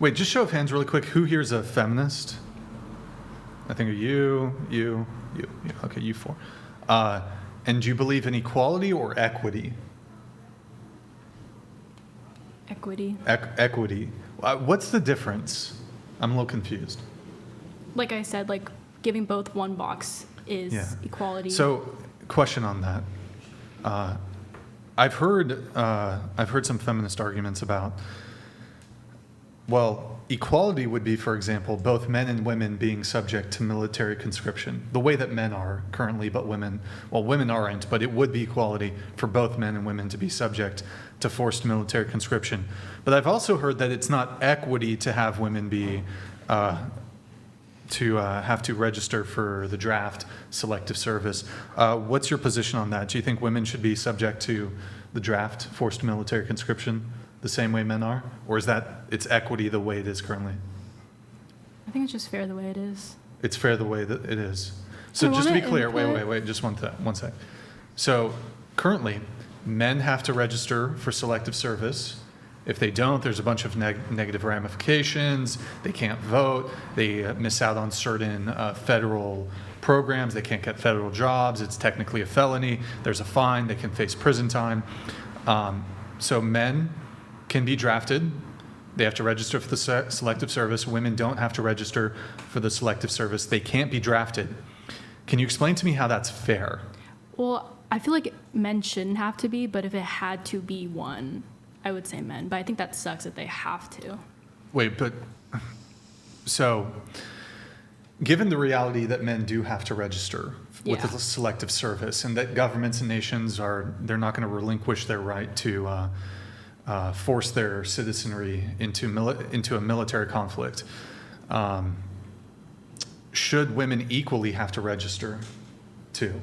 Wait, just show of hands really quick. Who here is a feminist? I think you. Okay, you four. And do you believe in equality or equity? Equity. Equity. What's the difference? I'm a little confused. Like I said, like giving both one box is equality. So, question on that. I've heard some feminist arguments about, well, equality would be, for example, both men and women being subject to military conscription, the way that men are currently, but women aren't, but it would be equality for both men and women to be subject to forced military conscription. But I've also heard that it's not equity to have women be have to register for the draft, selective service. What's your position on that? Do you think women should be subject to the draft, forced military conscription, the same way men are? Or is that it's equity the way it is currently? I think it's just fair the way it is. It's fair the way that it is. So just to be clear, wait, just one sec. So currently, men have to register for selective service. If they don't, there's a bunch of negative ramifications. They can't vote. They miss out on certain federal programs. They can't get federal jobs. It's technically a felony. There's a fine. They can face prison time. So men can be drafted. They have to register for the selective service. Women don't have to register for the selective service. They can't be drafted. Can you explain to me how that's fair? Well, I feel like men shouldn't have to be, but if it had to be one, I would say men. But I think that sucks that they have to. Wait, but so given the reality that men do have to register with the selective service, and that governments and nations they're not going to relinquish their right to force their citizenry into a military conflict, should women equally have to register too?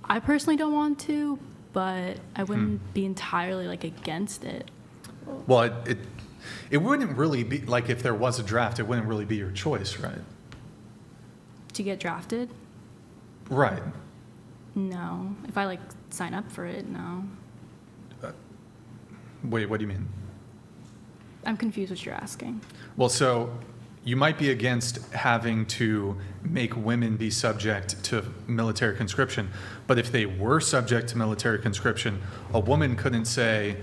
I personally don't want to, but I wouldn't be entirely against it. Well, it wouldn't really be like if there was a draft, it wouldn't really be your choice, right? To get drafted? Right. No. If I sign up for it, no. Wait, what do you mean? I'm confused what you're asking. Well, so you might be against having to make women be subject to military conscription, but if they were subject to military conscription, a woman couldn't say,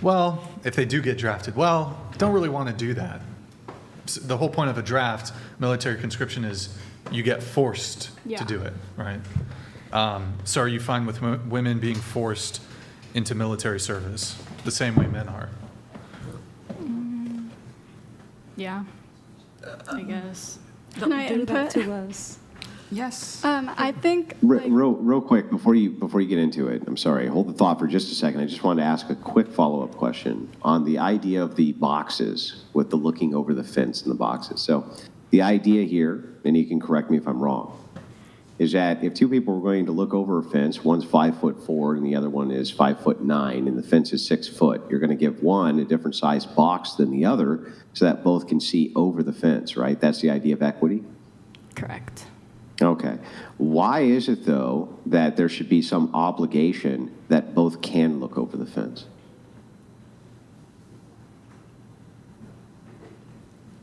well, if they do get drafted, well, don't really want to do that. The whole point of a draft, military conscription, is you get forced to do it, right? So are you fine with women being forced into military service the same way men are? Yeah, I guess. Can I input? To us. Yes. I think real quick before you get into it. I'm sorry. Hold the thought for just a second. I just wanted to ask a quick follow-up question on the idea of the boxes with the looking over the fence in the boxes. So the idea here, and you can correct me if I'm wrong, is that if two people are going to look over a fence, one's 5'4" and the other one is 5'9", and the fence is 6 foot, you're going to give one a different size box than the other so that both can see over the fence, right? That's the idea of equity? Correct. Okay. Why is it, though, that there should be some obligation that both can look over the fence?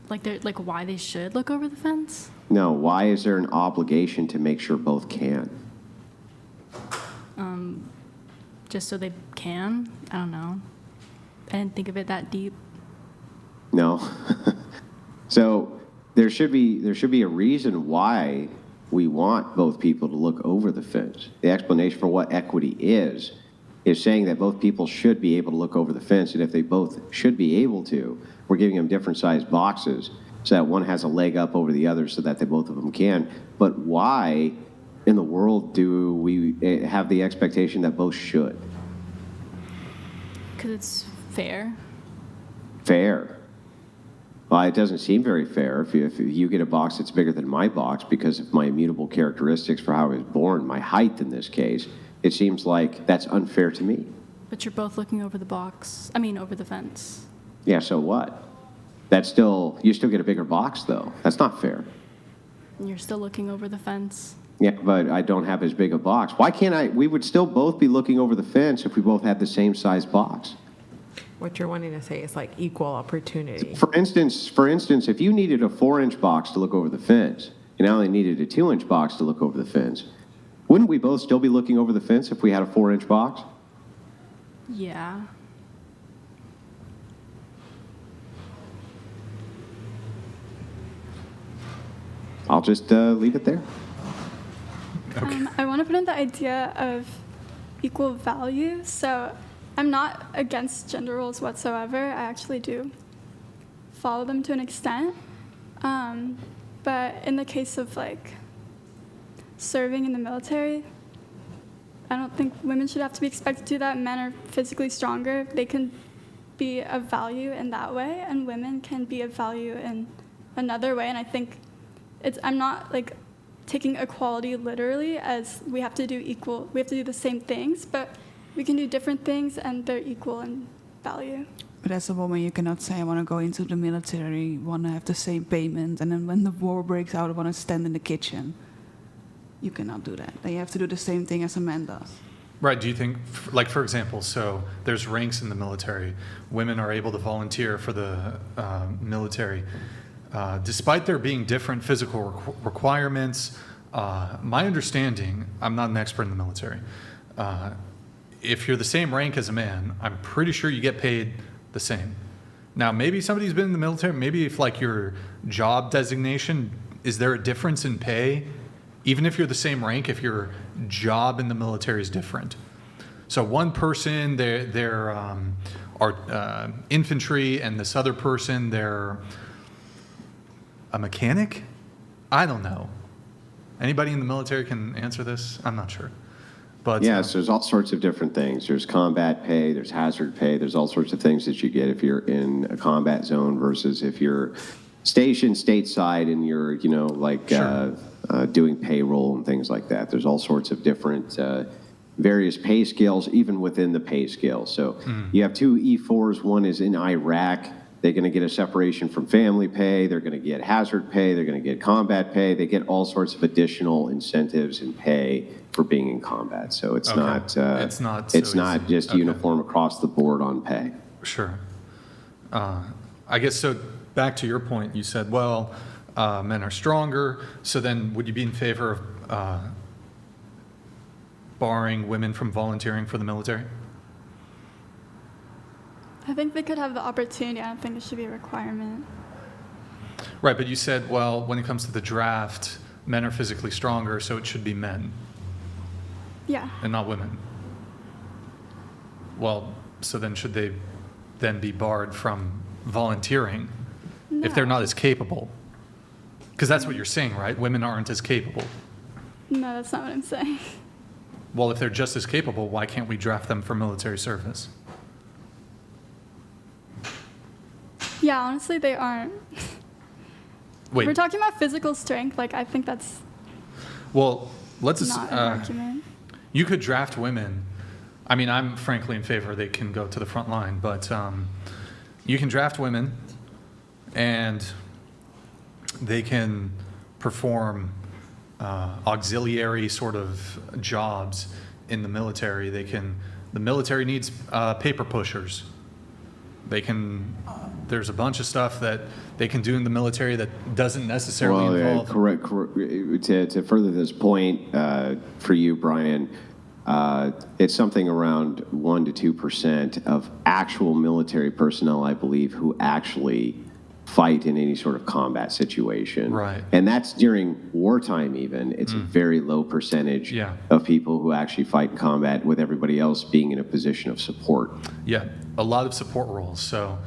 Why they should look over the fence? No, why is there an obligation to make sure both can? Just so they can? I don't know. I didn't think of it that deep. No. So there should be a reason why we want both people to look over the fence. The explanation for what equity is saying that both people should be able to look over the fence, and if they both should be able to, we're giving them different sized boxes so that one has a leg up over the other so that they both of them can. But why in the world do we have the expectation that both should? Because it's fair. Fair? Well, it doesn't seem very fair if you get a box that's bigger than my box because of my immutable characteristics for how I was born, my height in this case. It seems like that's unfair to me. But you're both looking over over the fence. Yeah, so what? You still get a bigger box, though. That's not fair. And you're still looking over the fence. Yeah, but I don't have as big a box. Why can't I? We would still both be looking over the fence if we both had the same size box. What you're wanting to say is like equal opportunity. For instance, if you needed a 4-inch box to look over the fence, and I only needed a 2-inch box to look over the fence, wouldn't we both still be looking over the fence if we had a 4-inch box? Yeah. I'll just leave it there. I want to put in the idea of equal value. So I'm not against gender roles whatsoever. I actually do follow them to an extent. But in the case of like serving in the military, I don't think women should have to be expected to do that. Men are physically stronger. They can be of value in that way, and women can be of value in another way. And I think I'm not like taking equality literally as we have to do the same things, but we can do different things and they're equal in value. But as a woman, you cannot say, I want to go into the military, want to have the same payment, and then when the war breaks out, I want to stand in the kitchen. You cannot do that. Then you have to do the same thing as a man does. Right. Do you think, like, for example, so there's ranks in the military. Women are able to volunteer for the military. Despite there being different physical requirements, my understanding, I'm not an expert in the military, if you're the same rank as a man, I'm pretty sure you get paid the same. Now, maybe somebody's been in the military, maybe if like your job designation, is there a difference in pay? Even if you're the same rank, if your job in the military is different. So one person, they're infantry, and this other person, they're a mechanic? I don't know. Anybody in the military can answer this? I'm not sure. But Yes, there's all sorts of different things. There's combat pay, there's hazard pay, there's all sorts of things that you get if you're in a combat zone versus if you're stationed stateside and you're, Sure. Doing payroll and things like that. There's all sorts of different various pay scales, even within the pay scale. So you have two E4s. One is in Iraq. They're going to get a separation from family pay. They're going to get hazard pay. They're going to get combat pay. They get all sorts of additional incentives and pay for being in combat. So it's Okay. not It's not so it's not easy. just Okay. uniform across the board on pay. Sure. I guess so. Back to your point, you said, well, men are stronger. So then, would you be in favor of barring women from volunteering for the military? I think they could have the opportunity. I don't think it should be a requirement. Right, but you said, well, when it comes to the draft, men are physically stronger, so it should be men Yeah. and not women. Well, so then should they then be barred from volunteering if they're No. not as capable? Because that's what you're saying, right? Women aren't as capable. No, that's not what I'm saying. Well, if they're just as capable, why can't we draft them for military service? Yeah, honestly, they aren't. Wait, We're talking about physical strength. Like, I think that's well, let's not an argument. you could draft women. I mean, I'm frankly in favor they can go to the front line, but you can draft women and they can perform auxiliary sort of jobs in the military. The military needs paper pushers. There's a bunch of stuff that they can do in the military that doesn't necessarily involve. Correct. To further this point for you, Brian, it's something around 1% to 2% of actual military personnel, I believe, who actually fight in any sort of combat situation. Right. And that's during wartime even. It's a very low percentage Yeah. of people who actually fight in combat, with everybody else being in a position of support. Yeah, a lot of support roles. So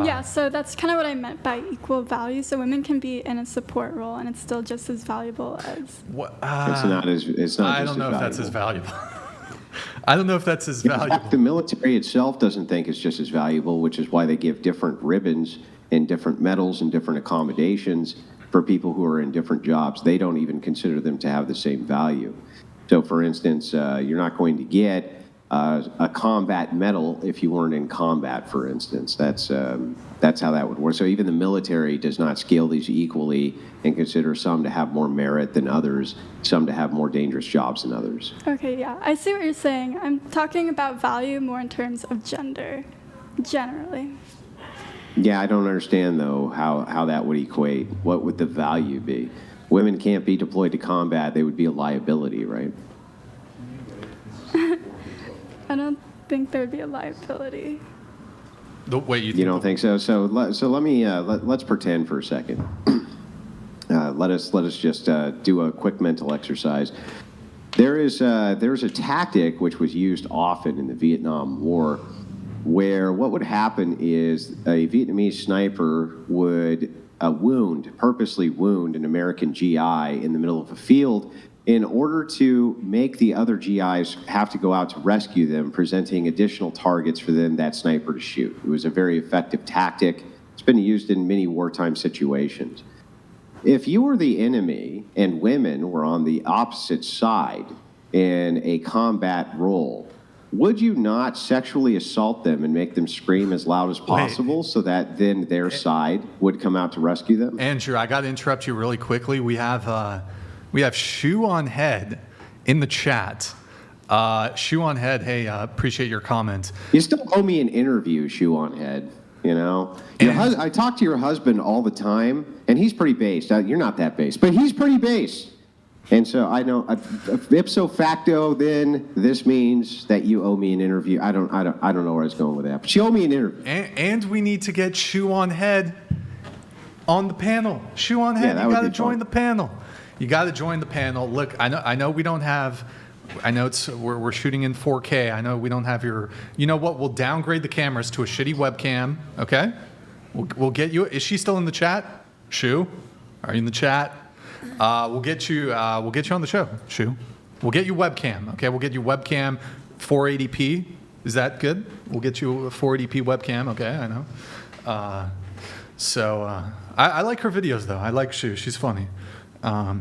Yeah, so that's kind of what I meant by equal value. So women can be in a support role, and it's still just as valuable as. what? It's not I just don't know as if that's as valuable. valuable. I don't know if that's as In fact, the valuable. military itself doesn't think it's just as valuable, which is why they give different ribbons and different medals and different accommodations for people who are in different jobs. They don't even consider them to have the same value. So, for instance, you're not going to get a combat medal if you weren't in combat, for instance. That's how that would work. So even the military does not scale these equally and consider some to have more merit than others, some to have more dangerous jobs than others. Okay, yeah, I see what you're saying. I'm talking about value more in terms of gender, generally. Yeah, I don't understand, though, how that would equate. What would the value be? Women can't be deployed to combat. They would be a liability, right? I don't think there would be a liability. Wait, You don't think so? So let me let's pretend for a second. Let us just do a quick mental exercise. There's a tactic which was used often in the Vietnam War, where what would happen is a Vietnamese sniper would purposely wound an American GI in the middle of a field in order to make the other GIs have to go out to rescue them, presenting additional targets for that sniper to shoot. It was a very effective tactic. It's been used in many wartime situations. If you were the enemy and women were on the opposite side in a combat role, would you not sexually assault them and make them scream as loud as possible so that then their side would come out to rescue them? Andrew, I got to interrupt you really quickly. We have Shoe on Head in the chat. Shoe on Head, hey, appreciate your comment. You still owe me an interview, Shoe on Head. You know, I talk to your husband all the time, and he's pretty based. You're not that based, but he's pretty based. And so I know, ipso facto, then this means that you owe me an interview. I don't know where I was going with that, but you owe me an interview. And we need to get Shoe on Head on the panel. Shoe on Head, Yeah, you got to join the panel. You got to join the panel. Look, I know we don't have. I know we're shooting in 4K. I know we don't have your. You know what? We'll downgrade the cameras to a shitty webcam. Okay, we'll get you. Is she still in the chat? Shu, are you in the chat? We'll get you. We'll get you on the show. Shu, we'll get you webcam. Okay, we'll get you webcam 480p. Is that good? We'll get you a 480p webcam. Okay, I know. I like her videos though. I like Shu. She's funny. Yeah.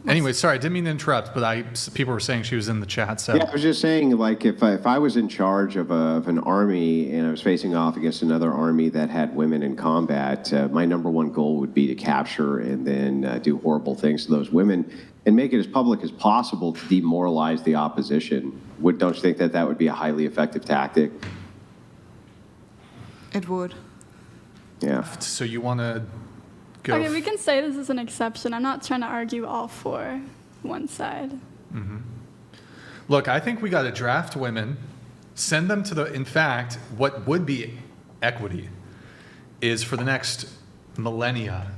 Anyway, sorry, I didn't mean to interrupt, but people were saying she was in the chat. So yeah, I was just saying, like, if I was in charge of an army and I was facing off against another army that had women in combat, my number one goal would be to capture and then do horrible things to those women and make it as public as possible to demoralize the opposition. Don't you think that would be a highly effective tactic? It would. Yeah. So you want to go? Okay, we can say this is an exception. I'm not trying to argue all for one side. Mm-hmm. Look, I think we got to draft women, send them to in fact, what would be equity is for the next millennia,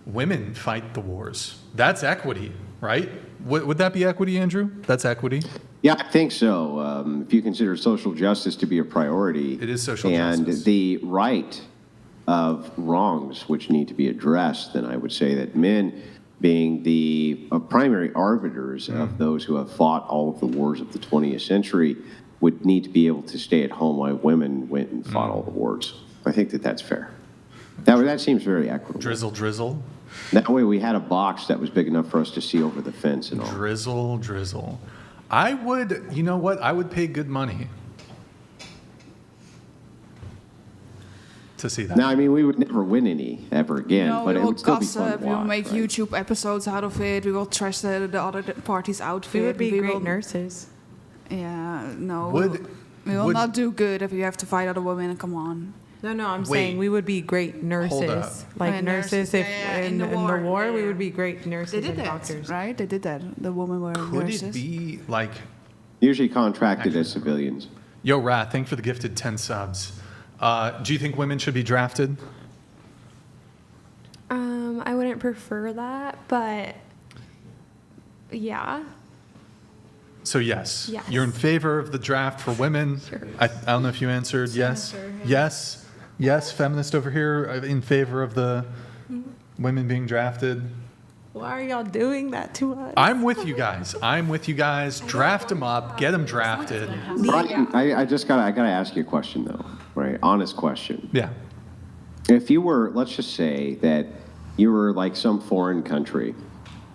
women fight the wars. That's equity, right? Would that be equity, Andrew? That's equity? Yeah, I think so. If you consider social justice to be a priority. It is social and justice. The right of wrongs which need to be addressed, then I would say that men, being the primary arbiters of those who have fought all of the wars of the 20th century, would need to be able to stay at home while women went and fought all the wars. I think that's fair. That seems very equitable. Drizzle. That way we had a box that was big enough for us to see over the fence and all. Drizzle. I would, you know what? I would pay good money to see that. Now, I mean, we would never win any ever again, No, but we it will would still be fun gossip. to We will watch, make right? YouTube episodes out of it. We will trash the other party's outfit. We would be great will, nurses. Yeah, no. Would- we will would- not do good if you have to fight other women. Come on. No, I'm Wait. saying we would be great nurses. up. Like Yeah, nurses, nurses, if yeah, in the war, we would be great nurses They did and that, doctors. right? They did that. The women were Could nurses. it be like, Usually contracted as civilians. yo, Rat, thank you for the gifted 10 subs. Do you think women should be drafted? I wouldn't prefer that, but yeah. So yes. Yes. You're in favor of the draft for women? Sure. I don't know if you answered yes. Yes, feminist over here in favor of the women being drafted. Why are y'all doing that to us? I'm with you guys. Draft them up, get them drafted. Brian, I gotta ask you a question though, right? Honest question. Yeah. If you were, let's just say that you were like some foreign country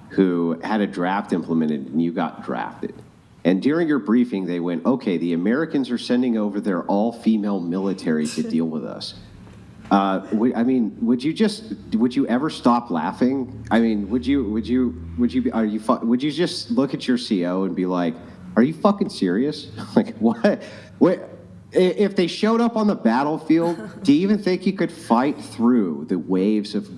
who had a draft implemented and you got drafted, And during your briefing, they went, okay, the Americans are sending over their all-female military to deal with us. Would you ever stop laughing? I mean, would you just look at your CO and be like, are you fucking serious? Like, what? If they showed up on the battlefield, do you even think you could fight through the waves of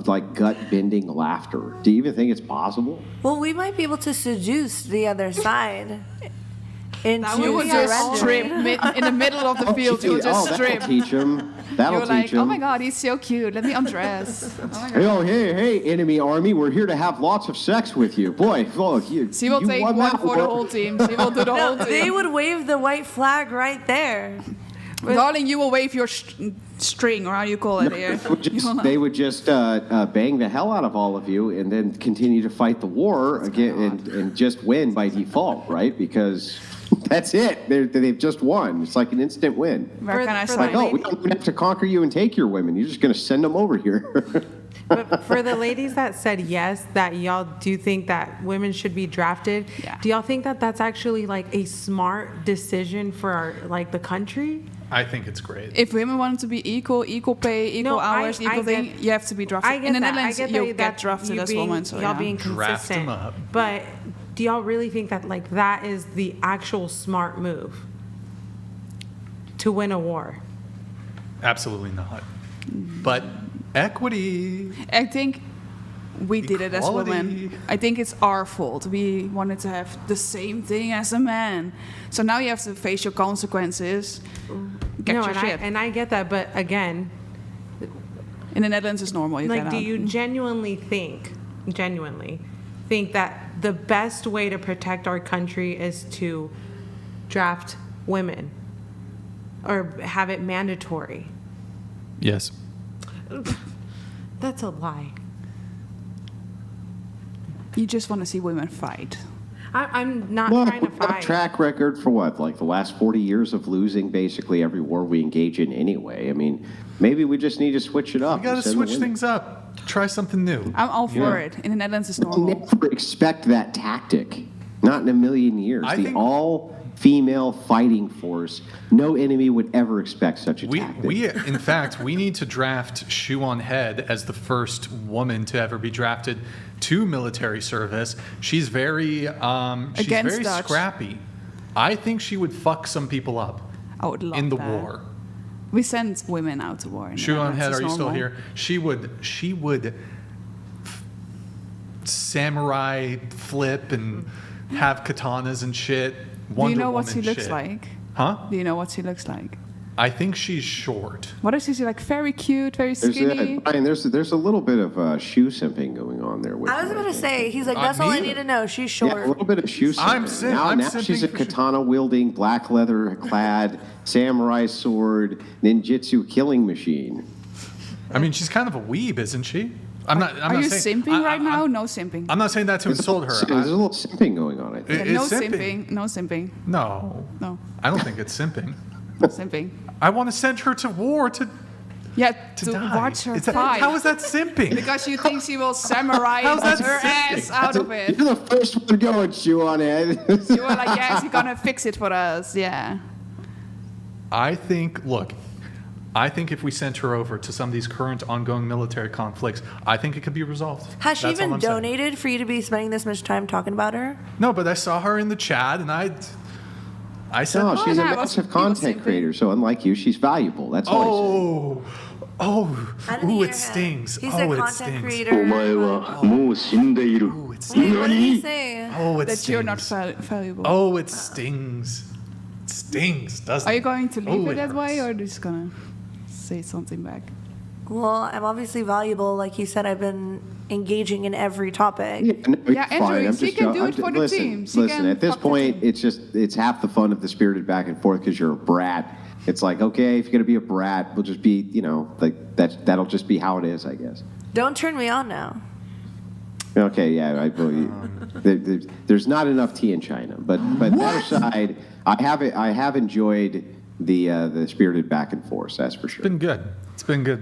like gut-bending laughter? Do you even think it's possible? Well, we might be able to seduce the other side into You would just strip in the middle of the field. You would just strip. That'll teach them. You're like, oh my God, he's so cute. Let me undress. Oh my God. Hey, enemy army, we're here to have lots of sex with you. Boy, look, She will take one for the whole team. She will do the whole team. They would wave the white flag right there. Darling, you will wave your string, or how you call it here. They would just bang the hell out of all of you and then continue to fight the war again and just win by default, right? Because that's it. They've just won. It's like an instant win. Where can I It's like, sign? we don't even have to conquer you and take your women. You're just going to send them over here. But for the ladies that said yes, that y'all do think that women should be drafted, Yeah. do y'all think that that's actually like a smart decision for our, like the country? I think it's great. If women want to be equal pay, equal hours, equal thing, you have to be drafted. I get In the that. Netherlands, I get you that get drafted you as being, women. So y'all yeah. being Draft 'em consistent. up. But do y'all really think that like that is the actual smart move to win a war? Absolutely not. But equity. I think we did it as women. Equality. I think it's our fault. We wanted to have the same thing as a man. So now you have to face your consequences. Get your shit. I get that, but again, In the Netherlands, it's normal. You like, get do out. you genuinely think that the best way to protect our country is to draft women or have it mandatory? Yes. That's a lie. You just want to see women fight. I'm not Well, trying to we've got a fight. track record for what? Like the last 40 years of losing basically every war we engage in anyway. I mean, maybe we just need to switch it up. We got to and send the switch women. things up. Try something new. I'm all for it. In the Netherlands, it's We'll normal. never expect that tactic. Not in a million years. I The think- all-female fighting force. No enemy would ever expect such a tactic. In fact, we need to draft Shoe on Head as the first woman to ever be drafted to military service. She's very Against Dutch. scrappy. I think she would fuck some people up I would love in the that. war. We send women out to war. in the Shoe on Netherlands, Head, it's are you still normal. here? She would samurai flip and have katanas and shit. Do Wonder you know what Woman she looks shit. like? Huh? Do you know what she looks like? I think she's short. What is she like? Very cute, very There's skinny. Brian, there's a little bit of shoe simping going on there. With I was her, about to think. say, he's like, Not that's all I me. need to know. She's Yeah, short. a little bit of shoe simping. I'm Now she's a simping for sure. katana-wielding, black leather-clad, samurai sword, ninjutsu killing machine. I mean, she's kind of a weeb, isn't she? I'm not you saying, simping right now? No simping. I'm not saying that to insult her. There's a little simping going on, I think. It- no it's simping. No simping. No, No. I don't think it's simping. Simping. I want to send her to war to Yeah, to to die. watch her Is that- fight. how is that simping? Because you think she will samurai How's that her simping? ass out of it. You're the first one going, shoe on head. You were like, yes, you're gonna fix it for us. Yeah. I think if we sent her over to some of these current ongoing military conflicts, I think it could be resolved. Has she That's all even I'm saying. donated for you to be spending this much time talking about her? No, but I saw her in the chat, and I said, No, she's a yeah, massive he was content simping. creator, so unlike you, she's valuable. That's all I didn't ooh, hear it him. stings. He Oh, said it content stings. creator. お前はもう死んでいる。 Oh, it Wait, stings. what did he say? Oh, it That stings. you're not valuable. Oh, it stings. It stings, doesn't it? Are you going to leave Oh, it that way, hurts. or just gonna say something back? Well, I'm obviously valuable. Like you said, I've been engaging in every topic. Yeah, no, Yeah, it's fine. Andrew, I'm she just can joking. do it for the listen, team. She Listen, can at this fuck the point, team. it's half the fun of the spirited back and forth because you're a brat. It's like, okay, if you're gonna be a brat, we'll just be, like that'll just be how it is, I guess. Don't turn me on now. Okay, yeah, I believe there's not enough tea in China, but that aside, I have enjoyed the spirited back and forth. That's for sure. It's been good. It's been good.